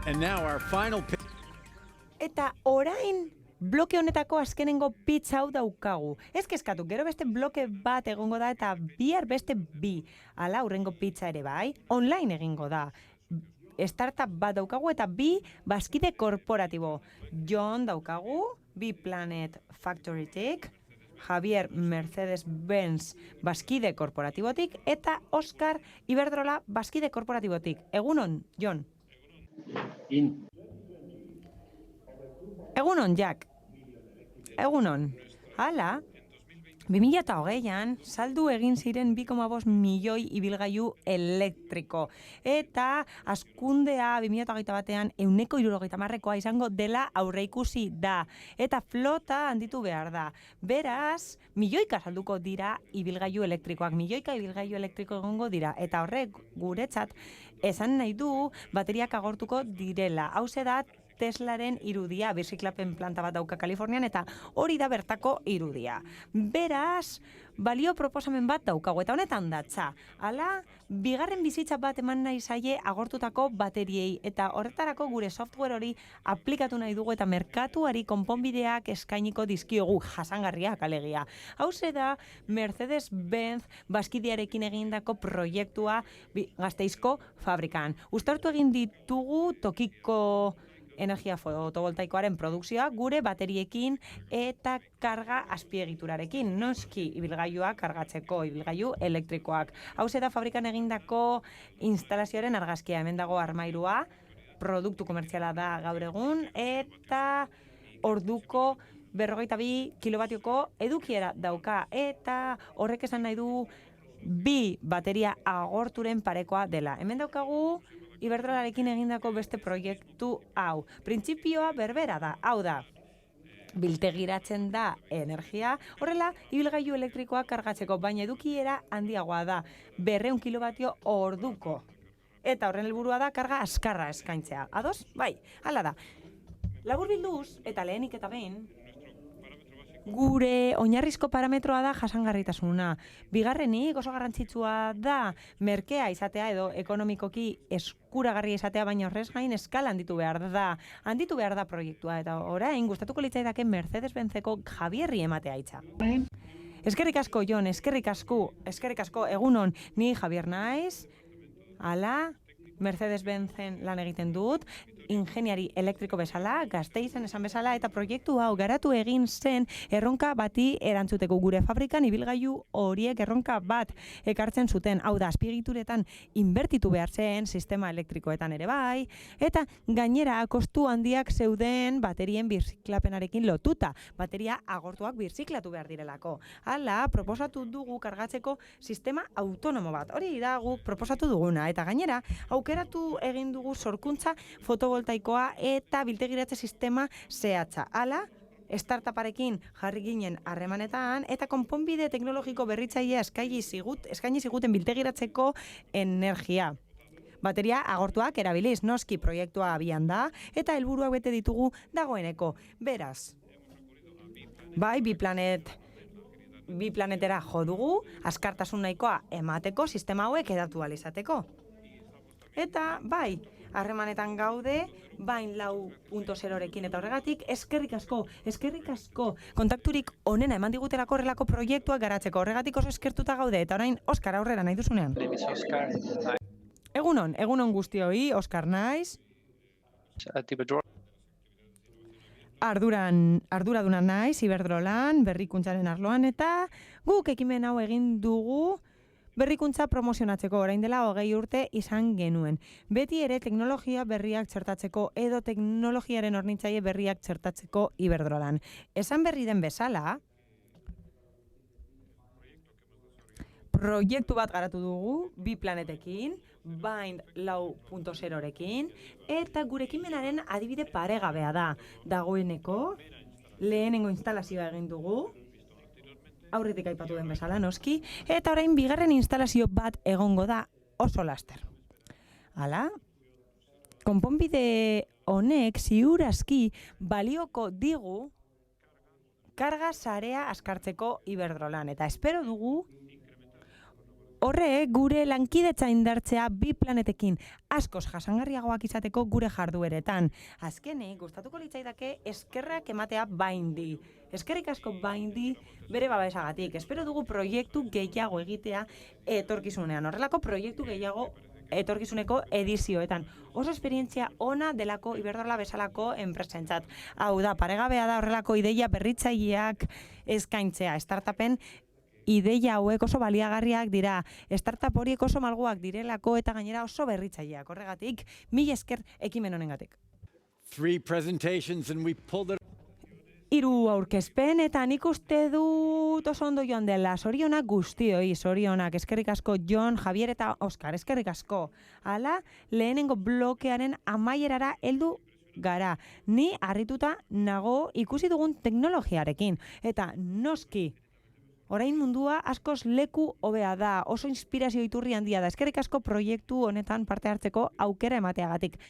And now our final Eta orain bloke honetako azkenengo pizza hau daukagu. Ez kezkatu, gero beste bloke bat egongo da eta bihar beste bi. Hala, hurrengo pizza ere bai, online egingo da. Startup bat daukagu eta bi bazkide korporatibo. Jon daukagu, B-Planet Factorytik, Javier Mercedes-Benz bazkide korporatibotik eta Oscar Iberdrola bazkide korporatibotik. Egunon, Jon? Egunon, Jack. Egunon. Hala, 2020an saldu egin ziren 2,5 milioi ibilgailu elektriko. Eta hazkundea 2021an 170%koa izango dela aurreikusi da. Eta flota handitu behar da. Beraz, milioika salduko dira ibilgailu elektrikoak. Milioika ibilgailu elektriko egongo dira. Eta horrek guretzat esan nahi du bateriak agortuko direla. Hauze da Teslaren irudia, birziklapen planta bat dauka Kalifornian, eta hori da bertako irudia. Beraz, balio proposamen bat daukagu, eta honetan datza. Hala, bigarren bizitza bat eman nahi zaie agortutako bateriei, eta horretarako gure software hori aplikatu nahi dugu, eta merkatuari konponbideak eskainiko dizkiogu jasangarriak alegia. Hauze da, Mercedes-Benz bazkidearekin egindako proiektua Gasteizko fabrikan. Uztartu egin ditugu tokiko energia fotovoltaikoaren produkzioa gure bateriekin eta karga azpiegiturarekin. Noski ibilgailuak kargatzeko ibilgailu elektrikoak. Hauze da fabrikan egindako instalazioaren argazkia. Hemen dago armairua, produktu komertziala da gaur egun, eta orduko 42 kilobatioko edukiera dauka. Eta horrek esan nahi du bi bateria agorturen parekoa dela. Hemen daukagu Iberdrolarekin egindako beste proiektu hau. Printzipioa berbera da, hau da. Biltegiratzen da energia, horrela ibilgailu elektrikoa kargatzeko, baina edukiera handiagoa da, 200 kilobatio orduko. Eta horren helburua da karga azkarra eskaintzea. Ados? Bai, hala da. Laburbilduz, eta lehenik eta behin, gure oinarrizko parametroa da jasangarritasuna. Bigarrenik oso garrantzitsua da merkea izatea edo ekonomikoki eskuragarria izatea, baina horrez gain eskala handitu behar da. Handitu behar da proiektua, eta orain gustatuko litzaidake Mercedes-Benzeko Javierri ematea hitza. Eskerrik asko, Jon, eskerrik asko, egunon, ni Javier naiz, hala, Mercedes-Benzen lan egiten dut, ingeniari elektriko bezala, Gasteizen esan bezala, eta proiektu hau garatu egin zen erronka bati erantzuteko. Gure fabrikan ibilgailu horiek erronka bat ekartzen zuten. Hau da, azpiegituretan inbertitu behar zen, sistema elektrikoetan ere bai, eta gainera kostu handiak zeuden baterien birziklapenarekin lotuta. Bateria agortuak birziklatu behar direlako. Hala, proposatu dugu kargatzeko sistema autonomo bat. Hori da guk proposatu duguna, eta gainera aukeratu egin dugu sorkuntza fotovoltaikoa eta biltegiratze sistema zehatza. Hala, startuparekin jarri ginen harremanetan eta konponbide teknologiko berritzailea eskaini ziguten biltegiratzeko energia. Bateria agortuak erabiliz, noski proiektua abian da eta helburuak bete ditugu dagoeneko. Beraz, bai, B-Planetera jo dugu, azkartasun nahikoa emateko sistema hauek edatu ahal izateko. Eta, bai, harremanetan gaude, bain 4.0rekin eta horregatik, eskerrik asko, kontakturik onena eman digutelako horrelako proiektuak garatzeko, horregatik oso eskertuta gaude, eta orain, Oskar aurrera nahi duzunean. Egunon guztioi, Oskar naiz. Arduraduna naiz, Iberdrolan, berrikuntzaren arloan, eta guk ekimen hau egin dugu, berrikuntza promozionatzeko orain dela 20 urte izan genuen. Beti ere teknologia berriak txertatzeko edo teknologiaren hornitzaile berriak txertatzeko Iberdrolan. Esan berri den bezala, proiektu bat garatu dugu, B-Planetekin, Bind 4.0rekin, eta gure ekimenaren adibide paregabea da. Dagoeneko, lehenengo instalazioa egin dugu, aurretik aipatu den bezala, noski, eta orain bigarren instalazio bat egongo da oso laster. Hala, konponbide honek ziurazki balioko digu karga sarea askartzeko Iberdrolan, eta espero dugu Horre, gure lankidetza indartzea bi planetekin askoz jasangarriagoak izateko gure jardueretan. Azkenik, gustatuko litzaidake eskerrak ematea Baindi. Eskerrik asko Baindi bere babesagatik. Espero dugu proiektu gehiago egitea etorkizunean. Horrelako proiektu gehiago etorkizuneko edizioetan. Oso esperientzia ona delako Iberdrola bezalako enpresentzat. Hau da, paregabea da horrelako ideia berritzaileak eskaintzea. Startupen ideia hauek oso baliagarriak dira. Startup horiek oso malguak direlako eta gainera oso berritzaileak. Horregatik, mila esker ekimen honengatik. 3 presentations and we pulled it. 3 aurkezpen eta nik uste dut oso ondo joan dela. Zorionak guztioi, zorionak. Eskerrik asko Jon, Javier eta Oskar, eskerrik asko. Hala, lehenengo blokearen amaierara heldu gara. Ni harrituta nago ikusi dugun teknologiarekin. Eta noski, orain mundua askoz leku hobea da. Oso inspirazio iturri handia da. Eskerrik asko proiektu honetan parte hartzeko aukera emateagatik.